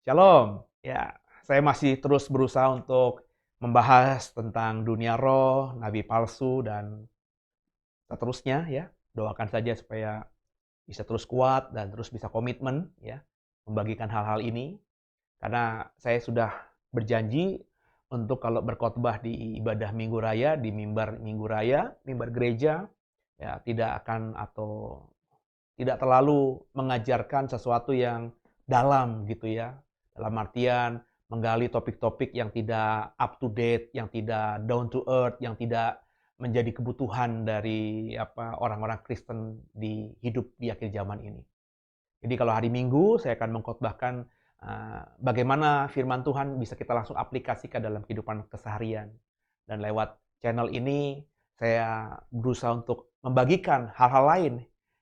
Shalom. Ya, saya masih terus berusaha untuk membahas tentang dunia roh, nabi palsu, dan seterusnya ya. Doakan saja supaya bisa terus kuat dan terus bisa komitmen ya, membagikan hal-hal ini. Karena saya sudah berjanji untuk kalau berkhotbah di ibadah Minggu Raya, di mimbar Minggu Raya, mimbar gereja, ya tidak akan atau tidak terlalu mengajarkan sesuatu yang dalam gitu ya. Dalam artian menggali topik-topik yang tidak up to date, yang tidak down to earth, yang tidak menjadi kebutuhan dari orang-orang Kristen di hidup di akhir zaman ini. Jadi kalau hari Minggu saya akan mengkhotbahkan bagaimana firman Tuhan bisa kita langsung aplikasikan dalam kehidupan keseharian. Dan lewat channel ini saya berusaha untuk membagikan hal-hal lain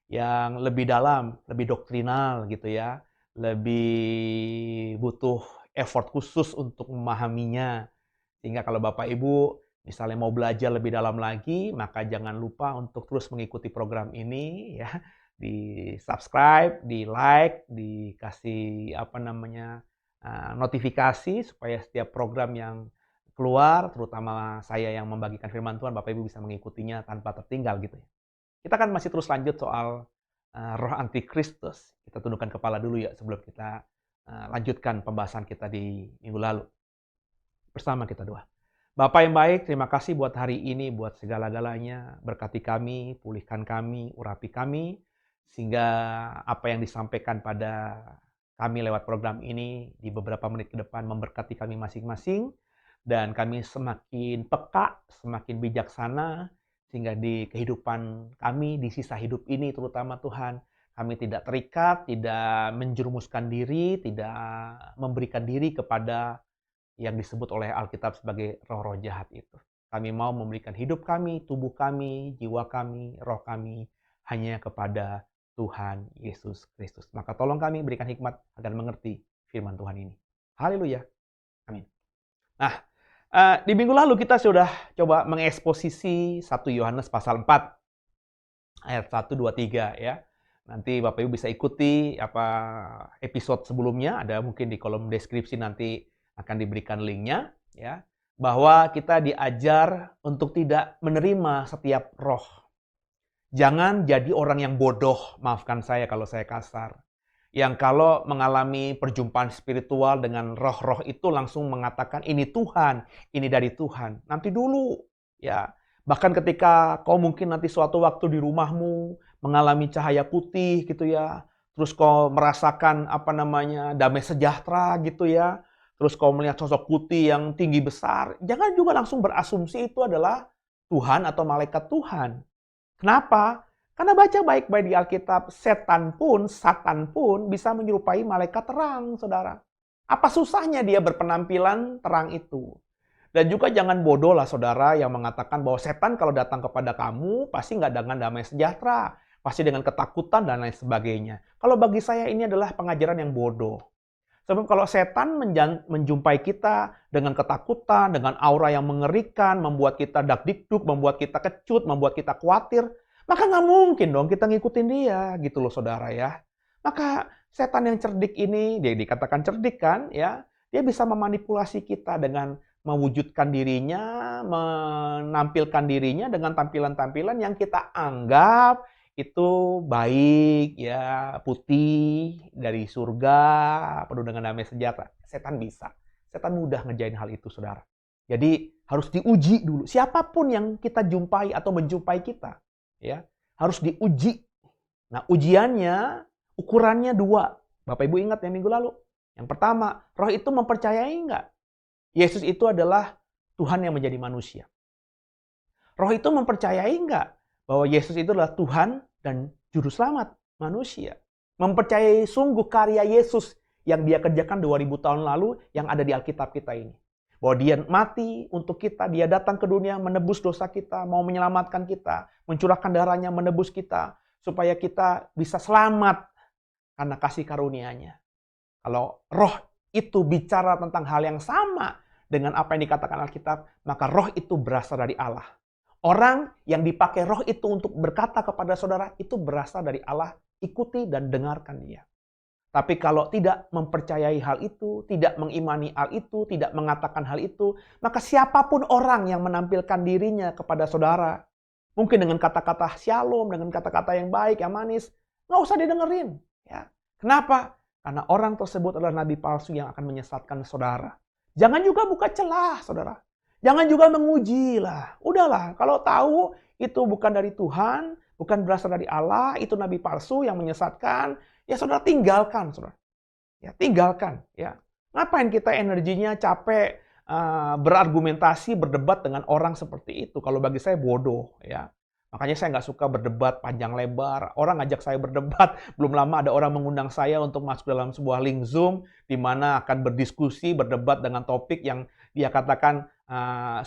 yang lebih dalam, lebih doktrinal gitu ya, lebih butuh effort khusus untuk memahaminya. Sehingga kalau Bapak Ibu misalnya mau belajar lebih dalam lagi, maka jangan lupa untuk terus mengikuti program ini ya. Di-subscribe, di-like, dikasih notifikasi supaya setiap program yang keluar, terutama saya yang membagikan firman Tuhan, Bapak Ibu bisa mengikutinya tanpa tertinggal gitu ya. Kita kan masih terus lanjut soal roh antikristus. Kita tundukkan kepala dulu ya sebelum kita lanjutkan pembahasan kita di minggu lalu. Bersama kita doa. Bapa yang baik, terima kasih buat hari ini, buat segala-galanya. Berkati kami, pulihkan kami, urapi kami, sehingga apa yang disampaikan pada kami lewat program ini di beberapa menit ke depan memberkati kami masing-masing, dan kami semakin peka, semakin bijaksana, sehingga di kehidupan kami, di sisa hidup ini terutama Tuhan, kami tidak terikat, tidak menjerumuskan diri, tidak memberikan diri kepada yang disebut oleh Alkitab sebagai roh-roh jahat itu. Kami mau memberikan hidup kami, tubuh kami, jiwa kami, roh kami hanya kepada Tuhan Yesus Kristus. Maka tolong kami berikan hikmat agar mengerti firman Tuhan ini. Haleluya. Amin. Nah, di minggu lalu kita sudah coba mengeksposisi 1 Yohanes pasal 4 ayat 1, 2, 3 ya. Nanti Bapak Ibu bisa ikuti episode sebelumnya, ada mungkin di kolom deskripsi nanti akan diberikan linknya ya, bahwa kita diajar untuk tidak menerima setiap roh. Jangan jadi orang yang bodoh, maafkan saya kalau saya kasar. Yang kalau mengalami perjumpaan spiritual dengan roh-roh itu langsung mengatakan ini Tuhan, ini dari Tuhan. Nanti dulu ya. Bahkan ketika kau mungkin nanti suatu waktu di rumahmu mengalami cahaya putih gitu ya. Terus kau merasakan damai sejahtera gitu ya. Terus kau melihat sosok putih yang tinggi besar, jangan juga langsung berasumsi itu adalah Tuhan atau malaikat Tuhan. Kenapa? Karena baca baik-baik di Alkitab, Satan pun bisa menyerupai malaikat terang, saudara. Apa susahnya dia berpenampilan terang itu? Dan juga jangan bodoh lah saudara yang mengatakan bahwa setan kalau datang kepada kamu pasti nggak dengan damai sejahtera. Pasti dengan ketakutan dan lain sebagainya. Kalau bagi saya ini adalah pengajaran yang bodoh. Sebab kalau setan menjumpai kita dengan ketakutan, dengan aura yang mengerikan, membuat kita dakdikduk, membuat kita kecut, membuat kita khawatir, maka nggak mungkin dong kita ngikutin dia, gitu loh saudara ya. Maka setan yang cerdik ini, dia dikatakan cerdik kan, ya, dia bisa memanipulasi kita dengan mewujudkan dirinya, menampilkan dirinya dengan tampilan-tampilan yang kita anggap itu baik, ya, putih, dari surga, penuh dengan damai sejahtera. Setan bisa. Setan mudah ngerjain hal itu, saudara. Jadi harus diuji dulu. Siapapun yang kita jumpai atau menjumpai kita, ya, harus diuji. Nah, ujiannya, ukurannya dua. Bapak Ibu ingat yang minggu lalu? Yang pertama, roh itu mempercayai nggak? Yesus itu adalah Tuhan yang menjadi manusia. Roh itu mempercayai nggak bahwa Yesus itu adalah Tuhan dan Juru Selamat manusia? Mempercayai sungguh karya Yesus yang dia kerjakan 2000 tahun lalu yang ada di Alkitab kita ini. Bahwa dia mati untuk kita, dia datang ke dunia menebus dosa kita, mau menyelamatkan kita, mencurahkan darahnya menebus kita, supaya kita bisa selamat karena kasih karunia-Nya. Kalau roh itu bicara tentang hal yang sama dengan apa yang dikatakan Alkitab, maka roh itu berasal dari Allah. Orang yang dipakai roh itu untuk berkata kepada saudara, itu berasal dari Allah, ikuti dan dengarkan dia. Tapi kalau tidak mempercayai hal itu, tidak mengimani hal itu, tidak mengatakan hal itu, maka siapapun orang yang menampilkan dirinya kepada saudara, mungkin dengan kata-kata shalom, dengan kata-kata yang baik, yang manis, nggak usah didengerin. Ya. Kenapa? Karena orang tersebut adalah nabi palsu yang akan menyesatkan saudara. Jangan juga buka celah, saudara. Jangan juga menguji lah. Udahlah, kalau tahu itu bukan dari Tuhan, bukan berasal dari Allah, itu nabi palsu yang menyesatkan, ya saudara tinggalkan, saudara. Ya, tinggalkan. Ya. Ngapain kita energinya capek berargumentasi, berdebat dengan orang seperti itu? Kalau bagi saya bodoh. Ya. Makanya saya nggak suka berdebat panjang lebar. Orang ngajak saya berdebat, belum lama ada orang mengundang saya untuk masuk dalam sebuah link Zoom, di mana akan berdiskusi, berdebat dengan topik yang dia katakan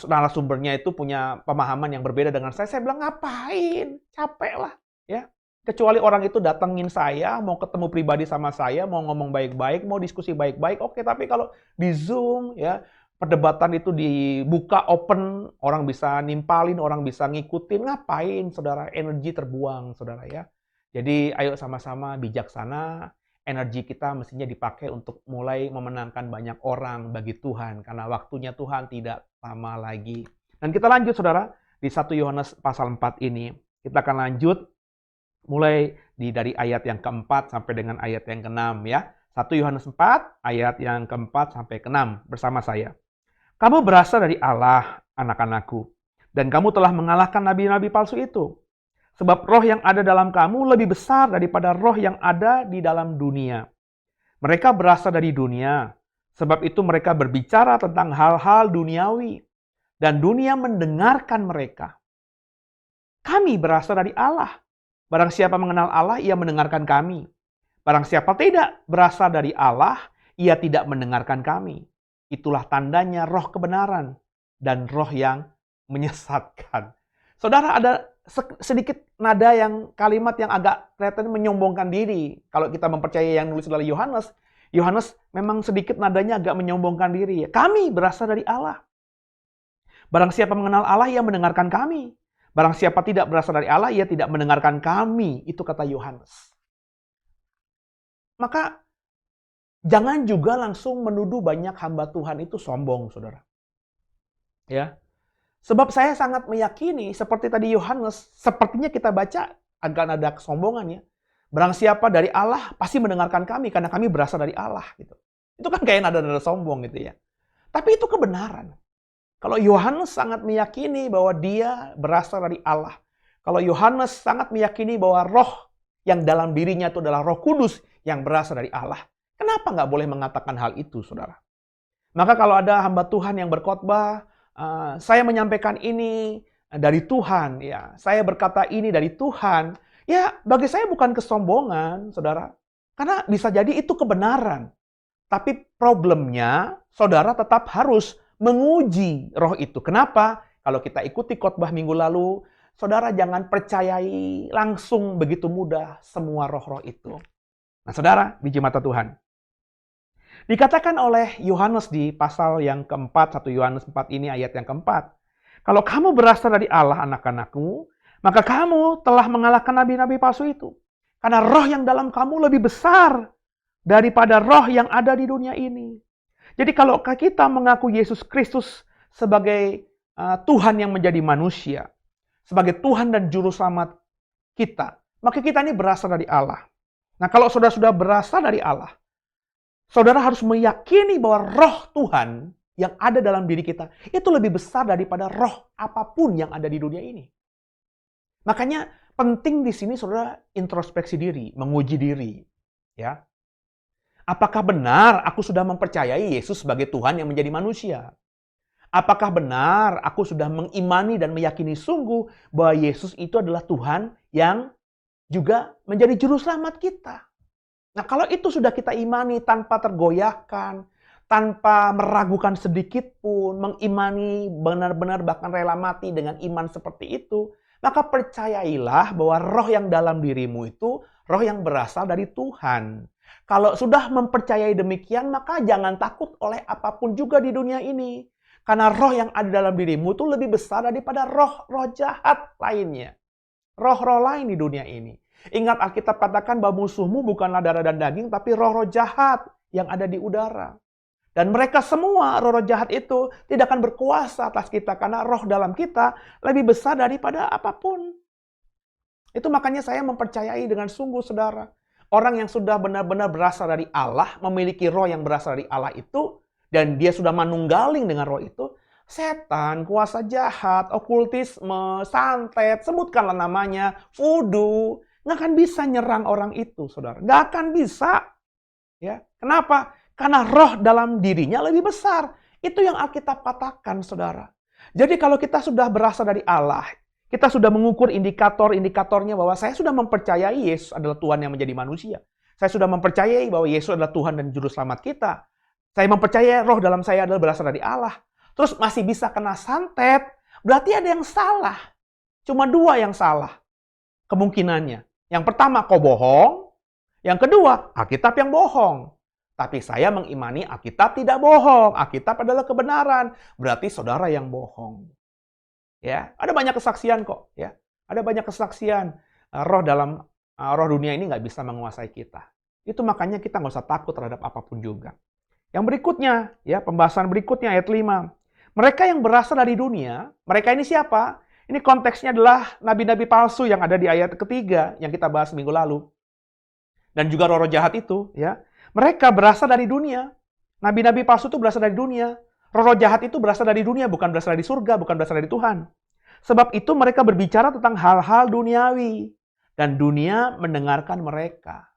narasumbernya itu punya pemahaman yang berbeda dengan saya. Saya bilang, ngapain? Capek lah. Ya. Kecuali orang itu datengin saya, mau ketemu pribadi sama saya, mau ngomong baik-baik, mau diskusi baik-baik, oke. Tapi kalau di Zoom, ya perdebatan itu dibuka, open, orang bisa nimpalin, orang bisa ngikutin, ngapain, saudara? Energi terbuang, saudara ya. Jadi ayo sama-sama bijaksana, energi kita mestinya dipakai untuk mulai memenangkan banyak orang bagi Tuhan, karena waktunya Tuhan tidak lama lagi. Dan kita lanjut, saudara, di 1 Yohanes pasal 4 ini. Kita akan lanjut mulai dari ayat yang keempat sampai dengan ayat yang keenam ya. 1 Yohanes 4 ayat yang keempat sampai keenam bersama saya. Kamu berasal dari Allah, anak-anakku, dan kamu telah mengalahkan nabi-nabi palsu itu. Sebab roh yang ada dalam kamu lebih besar daripada roh yang ada di dalam dunia. Mereka berasal dari dunia, sebab itu mereka berbicara tentang hal-hal duniawi, dan dunia mendengarkan mereka. Kami berasal dari Allah. Barang siapa mengenal Allah, ia mendengarkan kami. Barang siapa tidak berasal dari Allah, ia tidak mendengarkan kami. Itulah tandanya roh kebenaran dan roh yang menyesatkan. Saudara, ada sedikit nada yang kalimat yang agak kelihatan menyombongkan diri. Kalau kita mempercayai yang nulis oleh Yohanes, Yohanes memang sedikit nadanya agak menyombongkan diri. Kami berasal dari Allah. Barang siapa mengenal Allah, ia mendengarkan kami. Barang siapa tidak berasal dari Allah, ia tidak mendengarkan kami. Itu kata Yohanes. Maka, jangan juga langsung menuduh banyak hamba Tuhan itu sombong, saudara. Ya, sebab saya sangat meyakini, seperti tadi Yohanes, sepertinya kita baca agak ada kesombongan ya. Barang siapa dari Allah, pasti mendengarkan kami, karena kami berasal dari Allah. Gitu. Itu kan kayak nada-nada sombong gitu ya. Tapi itu kebenaran. Kalau Yohanes sangat meyakini bahwa dia berasal dari Allah. Kalau Yohanes sangat meyakini bahwa roh yang dalam dirinya itu adalah Roh Kudus yang berasal dari Allah. Kenapa nggak boleh mengatakan hal itu, saudara? Maka kalau ada hamba Tuhan yang berkhotbah, saya menyampaikan ini dari Tuhan, ya, saya berkata ini dari Tuhan, ya bagi saya bukan kesombongan, saudara. Karena bisa jadi itu kebenaran. Tapi problemnya, saudara tetap harus menguji roh itu. Kenapa? Kalau kita ikuti khotbah minggu lalu, saudara jangan percayai langsung begitu mudah semua roh-roh itu. Nah, saudara, biji mata Tuhan. Dikatakan oleh Yohanes di pasal yang keempat, 1 Yohanes 4 ini ayat yang keempat. Kalau kamu berasal dari Allah, anak-anakku, maka kamu telah mengalahkan nabi-nabi palsu itu. Karena roh yang dalam kamu lebih besar daripada roh yang ada di dunia ini. Jadi kalau kita mengaku Yesus Kristus sebagai Tuhan yang menjadi manusia, sebagai Tuhan dan Juru Selamat kita, maka kita ini berasal dari Allah. Nah, kalau saudara sudah berasal dari Allah, saudara harus meyakini bahwa roh Tuhan yang ada dalam diri kita itu lebih besar daripada roh apapun yang ada di dunia ini. Makanya penting di sini saudara introspeksi diri, menguji diri, ya. Apakah benar aku sudah mempercayai Yesus sebagai Tuhan yang menjadi manusia? Apakah benar aku sudah mengimani dan meyakini sungguh bahwa Yesus itu adalah Tuhan yang juga menjadi juru selamat kita? Nah, kalau itu sudah kita imani tanpa tergoyahkan, tanpa meragukan sedikit pun, mengimani benar-benar bahkan rela mati dengan iman seperti itu, maka percayailah bahwa roh yang dalam dirimu itu roh yang berasal dari Tuhan. Kalau sudah mempercayai demikian, maka jangan takut oleh apapun juga di dunia ini. Karena roh yang ada dalam dirimu itu lebih besar daripada roh-roh jahat lainnya. Roh-roh lain di dunia ini. Ingat Alkitab katakan bahwa musuhmu bukanlah darah dan daging, tapi roh-roh jahat yang ada di udara. Dan mereka semua, roh-roh jahat itu, tidak akan berkuasa atas kita, karena roh dalam kita lebih besar daripada apapun. Itu makanya saya mempercayai dengan sungguh, saudara. Orang yang sudah benar-benar berasal dari Allah, memiliki roh yang berasal dari Allah itu, dan dia sudah manunggaling dengan roh itu, setan, kuasa jahat, okultisme, santet, sebutkanlah namanya, voodoo, nggak akan bisa nyerang orang itu, saudara. Nggak akan bisa. Ya, kenapa? Karena roh dalam dirinya lebih besar. Itu yang Alkitab katakan, saudara. Jadi kalau kita sudah berasal dari Allah, kita sudah mengukur indikator-indikatornya bahwa saya sudah mempercayai Yesus adalah Tuhan yang menjadi manusia. Saya sudah mempercayai bahwa Yesus adalah Tuhan dan Juru Selamat kita. Saya mempercayai roh dalam saya adalah berasal dari Allah. Terus masih bisa kena santet, berarti ada yang salah. Cuma dua yang salah kemungkinannya. Yang pertama, kau bohong. Yang kedua, Alkitab yang bohong. Tapi saya mengimani Alkitab tidak bohong. Alkitab adalah kebenaran. Berarti saudara yang bohong. Ya, ada banyak kesaksian kok. Ya, ada banyak kesaksian. Roh dalam roh dunia ini nggak bisa menguasai kita. Itu makanya kita nggak usah takut terhadap apapun juga. Yang berikutnya, ya pembahasan berikutnya ayat 5. Mereka yang berasal dari dunia, mereka ini siapa? Ini konteksnya adalah nabi-nabi palsu yang ada di ayat ketiga yang kita bahas minggu lalu. Dan juga roh-roh jahat itu, ya. Mereka berasal dari dunia. Nabi-nabi palsu itu berasal dari dunia. Roh-roh jahat itu berasal dari dunia, bukan berasal dari surga, bukan berasal dari Tuhan. Sebab itu mereka berbicara tentang hal-hal duniawi. Dan dunia mendengarkan mereka.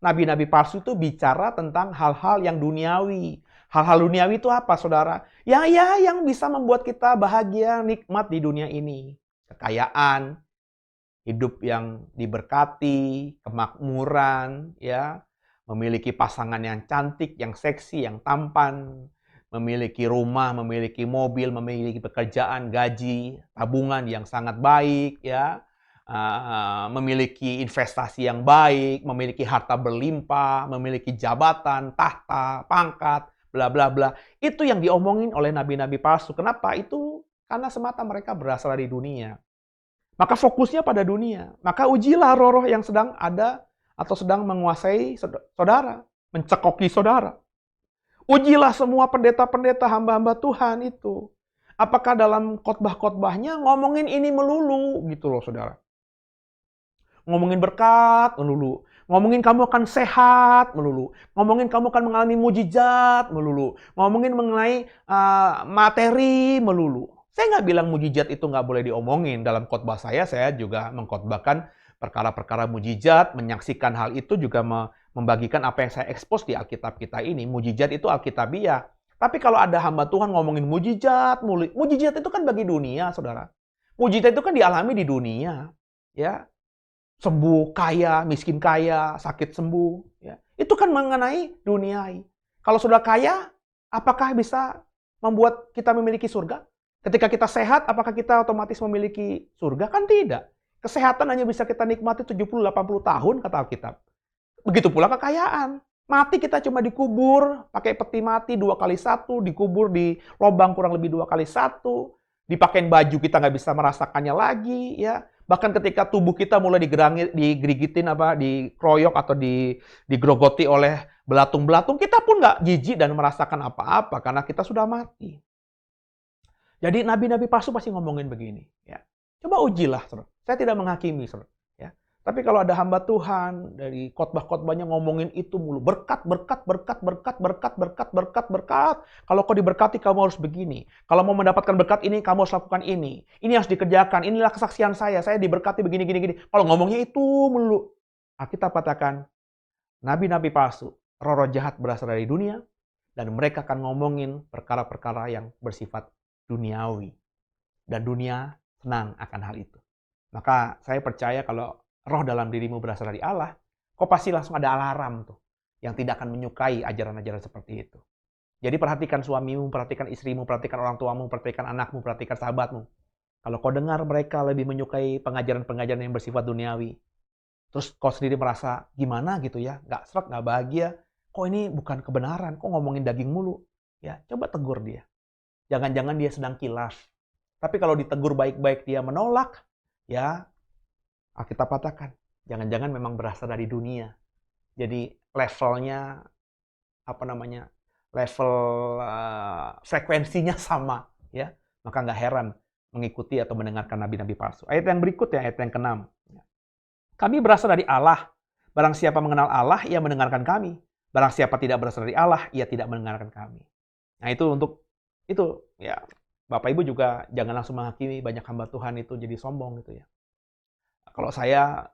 Nabi-nabi palsu itu bicara tentang hal-hal yang duniawi. Hal-hal duniawi itu apa, saudara? Yang bisa membuat kita bahagia, nikmat di dunia ini. Kekayaan, hidup yang diberkati, kemakmuran, ya, memiliki pasangan yang cantik, yang seksi, yang tampan, memiliki rumah, memiliki mobil, memiliki pekerjaan, gaji, tabungan yang sangat baik, ya, memiliki investasi yang baik, memiliki harta berlimpah, memiliki jabatan, tahta, pangkat, bla bla bla. Itu yang diomongin oleh nabi-nabi palsu. Kenapa? Itu karena semata mereka berasal dari dunia. Maka fokusnya pada dunia. Maka ujilah roh-roh yang sedang ada atau sedang menguasai saudara, mencekoki saudara. Ujilah semua pendeta-pendeta hamba-hamba Tuhan itu. Apakah dalam khotbah-khotbahnya ngomongin ini melulu gitu loh, saudara. Ngomongin berkat melulu. Ngomongin kamu akan sehat melulu. Ngomongin kamu akan mengalami mujizat melulu. Ngomongin mengenai materi melulu. Saya nggak bilang mujizat itu nggak boleh diomongin. Dalam khotbah saya juga mengkhotbahkan perkara-perkara mujizat, menyaksikan hal itu juga membagikan apa yang saya ekspos di Alkitab kita ini. Mujizat itu Alkitabiah. Tapi kalau ada hamba Tuhan ngomongin mujizat itu kan bagi dunia, saudara. Mujizat itu kan dialami di dunia. Ya, sembuh kaya, miskin kaya, sakit sembuh. Ya. Itu kan mengenai duniai. Kalau sudah kaya, apakah bisa membuat kita memiliki surga? Ketika kita sehat, apakah kita otomatis memiliki surga? Kan tidak. Kesehatan hanya bisa kita nikmati 70-80 tahun, kata Alkitab. Begitu pula kekayaan. Mati kita cuma dikubur, pakai peti mati 2x1, dikubur di lubang kurang lebih 2x1, dipakein baju kita nggak bisa merasakannya lagi, ya. Bahkan ketika tubuh kita mulai digerigitin, dikeroyok atau digrogoti oleh belatung-belatung, kita pun nggak jijik dan merasakan apa-apa karena kita sudah mati. Jadi nabi-nabi palsu pasti ngomongin begini, ya. Coba ujilah, saudara. Saya tidak menghakimi, saudara. Ya. Tapi kalau ada hamba Tuhan dari khotbah-khotbahnya ngomongin itu mulu, berkat, berkat, berkat, berkat, berkat, berkat, berkat, berkat. Kalau kau diberkati, kamu harus begini. Kalau mau mendapatkan berkat ini, kamu harus lakukan ini. Ini harus dikerjakan. Inilah kesaksian saya diberkati begini, gini, gini. Kalau ngomongnya itu mulu, Alkitab katakan, nabi-nabi palsu, roh-roh jahat berasal dari dunia, dan mereka akan ngomongin perkara-perkara yang bersifat duniawi. Dan dunia senang akan hal itu. Maka saya percaya kalau roh dalam dirimu berasal dari Allah, kau pasti langsung ada alarm tuh, yang tidak akan menyukai ajaran-ajaran seperti itu. Jadi perhatikan suamimu, perhatikan istrimu, perhatikan orang tuamu, perhatikan anakmu, perhatikan sahabatmu. Kalau kau dengar mereka lebih menyukai pengajaran-pengajaran yang bersifat duniawi, terus kau sendiri merasa gimana gitu ya, nggak seret, nggak bahagia, kok ini bukan kebenaran, kok ngomongin daging mulu, ya coba tegur dia. Jangan-jangan dia sedang kilaf. Tapi kalau ditegur baik-baik dia menolak, ya Alkitab katakan, Jangan-jangan memang berasal dari dunia. Jadi levelnya, apa namanya, level frekuensinya sama, ya. Maka nggak heran mengikuti atau mendengarkan nabi-nabi palsu. Ayat yang berikut ya, ayat yang ke-6. Kami berasal dari Allah. Barang siapa mengenal Allah, ia mendengarkan kami. Barang siapa tidak berasal dari Allah, ia tidak mendengarkan kami. Nah, itu untuk itu ya, Bapak Ibu juga jangan langsung menghakimi banyak hamba Tuhan itu jadi sombong gitu ya. Kalau saya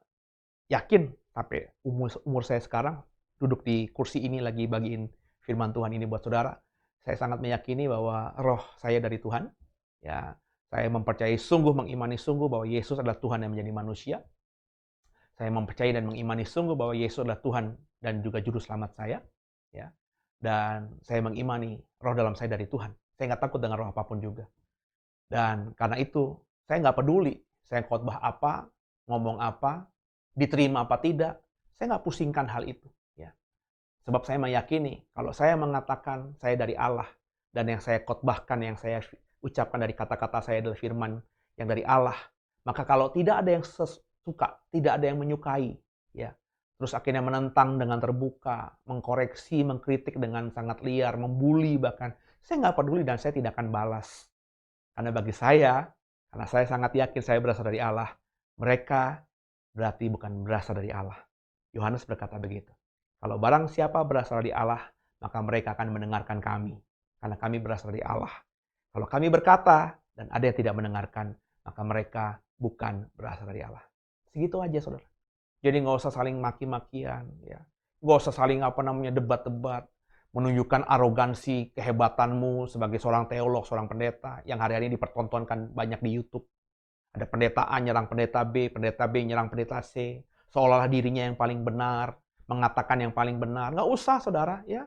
yakin sampai umur umur saya sekarang duduk di kursi ini lagi bagiin firman Tuhan ini buat saudara, saya sangat meyakini bahwa roh saya dari Tuhan. Ya, saya mempercayai sungguh, mengimani sungguh bahwa Yesus adalah Tuhan yang menjadi manusia. Saya mempercayai dan mengimani sungguh bahwa Yesus adalah Tuhan dan juga juru selamat saya, ya. Dan saya mengimani roh dalam saya dari Tuhan. Saya nggak takut dengan roh apapun juga. Dan karena itu, saya nggak peduli saya khotbah apa, ngomong apa, diterima apa tidak, saya nggak pusingkan hal itu, ya. Sebab saya meyakini kalau saya mengatakan saya dari Allah dan yang saya khotbahkan, yang saya ucapkan dari kata-kata saya adalah firman yang dari Allah, maka kalau tidak ada yang suka, tidak ada yang menyukai, ya. Terus akhirnya menentang dengan terbuka, mengkoreksi, mengkritik dengan sangat liar, membuli bahkan, saya nggak peduli dan saya tidak akan balas. Karena bagi saya, karena saya sangat yakin saya berasal dari Allah, mereka berarti bukan berasal dari Allah. Yohanes berkata begitu. Kalau barang siapa berasal dari Allah, maka mereka akan mendengarkan kami. Karena kami berasal dari Allah. Kalau kami berkata dan ada yang tidak mendengarkan, maka mereka bukan berasal dari Allah. Segitu aja, saudara. Jadi nggak usah saling maki-makian, ya. Nggak usah saling debat-debat, menunjukkan arogansi kehebatanmu sebagai seorang teolog, seorang pendeta yang hari-hari ini dipertontonkan banyak di YouTube. Ada pendeta A nyerang pendeta B nyerang pendeta C, seolah-olah dirinya yang paling benar, mengatakan yang paling benar. Nggak usah, saudara, ya.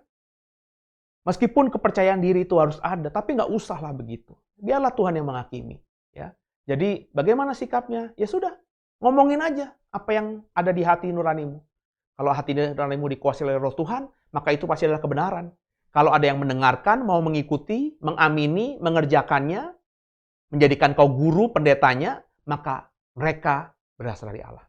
Meskipun kepercayaan diri itu harus ada, tapi nggak usahlah begitu. Biarlah Tuhan yang menghakimi, ya. Jadi bagaimana sikapnya? Ya sudah, ngomongin aja apa yang ada di hati nuranimu. Kalau hati nuranimu dikuasai oleh Roh Tuhan, maka itu pasti adalah kebenaran. Kalau ada yang mendengarkan, mau mengikuti, mengamini, mengerjakannya, menjadikan kau guru pendetanya, maka mereka berasal dari Allah.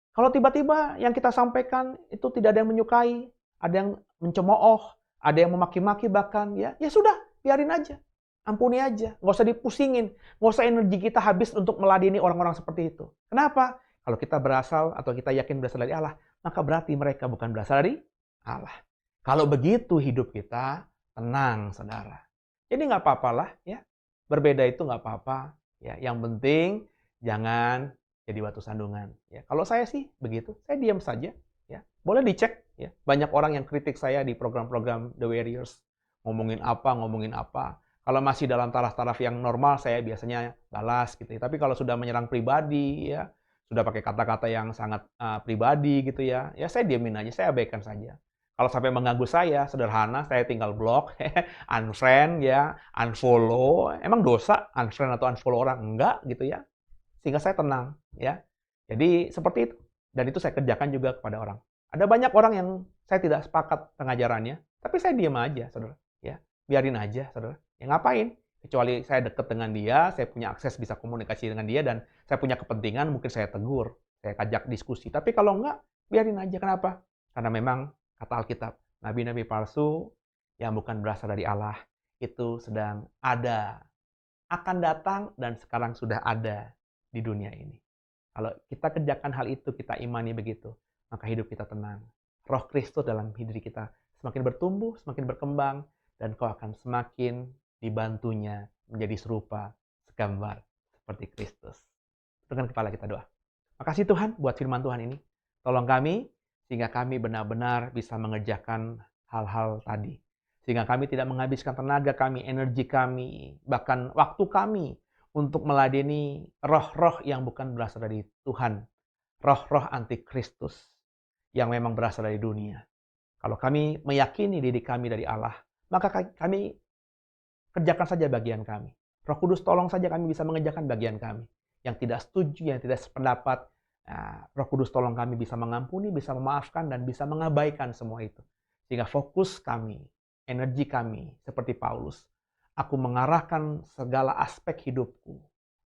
Kalau tiba-tiba yang kita sampaikan itu tidak ada yang menyukai, ada yang mencemooh, ada yang memaki-maki bahkan, ya, ya sudah, biarin aja. Ampuni aja, nggak usah dipusingin, nggak usah energi kita habis untuk meladeni orang-orang seperti itu. Kenapa? Kalau kita berasal atau kita yakin berasal dari Allah, maka berarti mereka bukan berasal dari Allah. Kalau begitu hidup kita tenang, saudara. Jadi nggak apa-apalah, ya. Berbeda itu nggak apa-apa. Ya, yang penting jangan jadi batu sandungan. Ya, kalau saya sih begitu, saya diam saja. Ya, boleh dicek. Ya, banyak orang yang kritik saya di program-program The Warriors, ngomongin apa, ngomongin apa. Kalau masih dalam taraf-taraf yang normal, saya biasanya balas gitu ya. Tapi kalau sudah menyerang pribadi, ya, sudah pakai kata-kata yang sangat pribadi gitu ya, ya saya diamin aja, saya abaikan saja. Kalau sampai mengganggu saya, sederhana, saya tinggal blok, unfriend ya, unfollow. Emang dosa unfriend atau unfollow orang? Enggak gitu ya. Sehingga saya tenang ya. Jadi seperti itu. Dan itu saya kerjakan juga kepada orang. Ada banyak orang yang saya tidak sepakat pengajarannya, tapi saya diam aja, saudara. Ya, biarin aja, saudara. Ya ngapain? Kecuali saya dekat dengan dia, saya punya akses bisa komunikasi dengan dia, dan saya punya kepentingan, mungkin saya tegur, saya ajak diskusi. Tapi kalau enggak, biarin aja. Kenapa? Karena memang kata Alkitab, nabi-nabi palsu yang bukan berasal dari Allah itu sedang ada, akan datang, dan sekarang sudah ada di dunia ini. Kalau kita kerjakan hal itu, kita imani begitu, maka hidup kita tenang. Roh Kristus dalam hidup kita semakin bertumbuh, semakin berkembang, dan kau akan semakin dibantunya menjadi serupa, segambar seperti Kristus. Dengan kepala kita doa. Makasih Tuhan buat firman Tuhan ini. Tolong kami, sehingga kami benar-benar bisa mengerjakan hal-hal tadi. Sehingga kami tidak menghabiskan tenaga kami, energi kami, bahkan waktu kami untuk meladeni roh-roh yang bukan berasal dari Tuhan. Roh-roh antikristus yang memang berasal dari dunia. Kalau kami meyakini diri kami dari Allah, maka kami kerjakan saja bagian kami. Roh Kudus tolong saja kami bisa mengerjakan bagian kami. Yang tidak setuju, yang tidak sependapat, Roh Kudus tolong kami bisa mengampuni, bisa memaafkan, dan bisa mengabaikan semua itu. Sehingga fokus kami, energi kami, seperti Paulus, aku mengarahkan segala aspek hidupku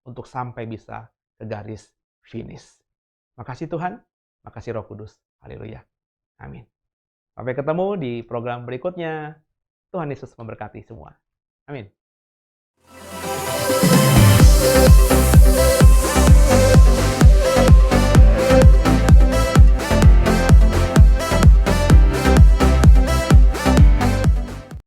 untuk sampai bisa ke garis finish. Makasih Tuhan, Makasih Roh Kudus. Haleluya. Amin. Sampai ketemu di program berikutnya. Tuhan Yesus memberkati semua. Amin.